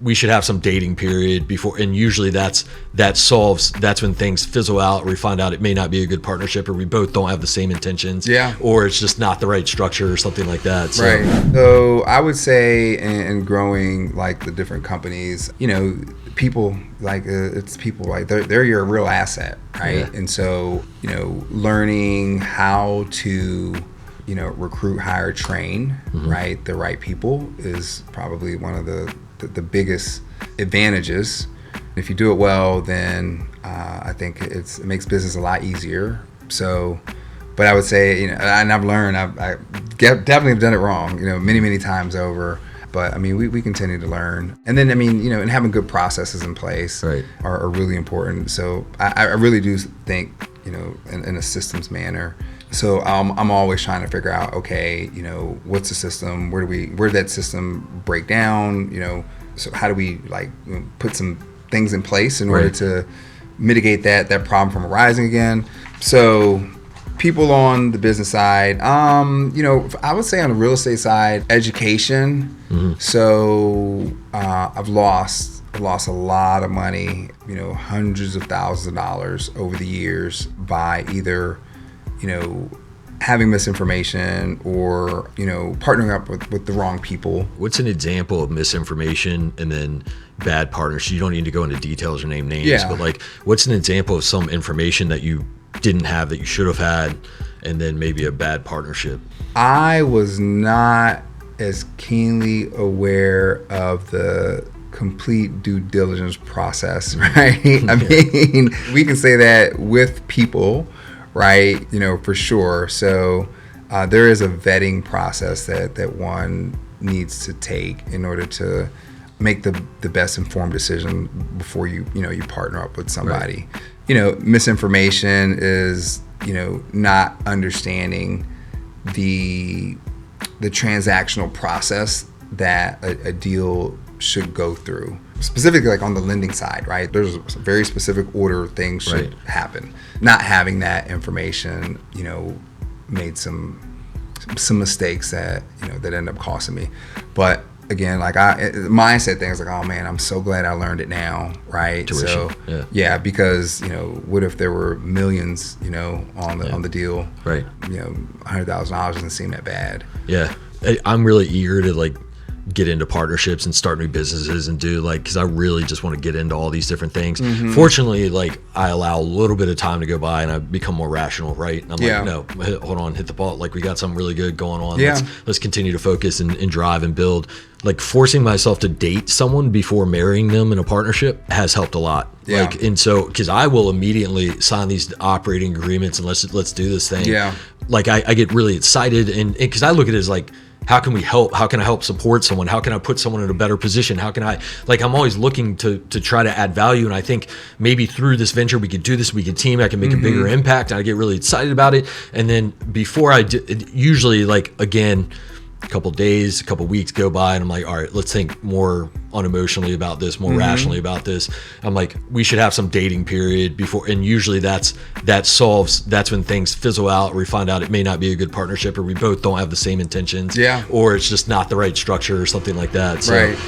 we should have some dating period before, and usually that's when things fizzle out, or we find out it may not be a good partnership, or we both don't have the same intentions, or it's just not the right structure or something like that. So. Right. So I would say in growing like the different companies, people it's people like they're your real asset, right? And so learning how to recruit, hire, train, right, the right people is probably one of the biggest advantages. If you do it well, then I think it makes business a lot easier. So, but I would say, and I've learned, I definitely have done it wrong, many times over. But I mean, we continue to learn, and then and having good processes in place are really important. So I really do think in a systems manner. So I'm always trying to figure out, okay, what's the system? Where did that system break down? So how do we put some things in place in order to mitigate that problem from arising again? So people on the business side, I would say on the real estate side, education. So I've lost a lot of money, hundreds of thousands of dollars over the years by either having misinformation or partnering up with the wrong people. What's an example of misinformation and then bad partners? You don't need to go into details or name names, but what's an example of some information that you didn't have that you should have had, and then maybe a bad partnership? I was not as keenly aware of the complete due diligence process, right? I mean, we can say that with people, right? For sure. So there is a vetting process that one needs to take in order to make the best informed decision before you partner up with somebody. Misinformation is not understanding the transactional process that a deal should go through, specifically like on the lending side, right? There's a very specific order things should happen. Not having that information, made some mistakes that that end up costing me. But again, mindset things like, oh man, I'm so glad I learned it now, right? Tuition. So because what if there were millions, on the deal, right? $100,000 doesn't seem that bad. Yeah, I'm really eager to get into partnerships and start new businesses and do because I really just want to get into all these different things. Fortunately, I allow a little bit of time to go by and I become more rational, right? And I'm no, hold on, hit the ball. We got something really good going on. Let's continue to focus and drive and build. Forcing myself to date someone before marrying them in a partnership has helped a lot. And so, because I will immediately sign these operating agreements and let's do this thing. I get really excited, and because I look at it as how can we help? How can I help support someone? How can I put someone in a better position? How can I, I'm always looking to try to add value. And I think maybe through this venture, we could do this, we could team, I can make a bigger impact. And I get really excited about it. And then before I do, usually again, a couple days, a couple weeks go by and I'm all right, let's think more unemotionally about this, more rationally about this. I'm we should have some dating period before, and usually that's when things fizzle out, or we find out it may not be a good partnership, or we both don't have the same intentions, or it's just not the right structure or something like that. So. Right.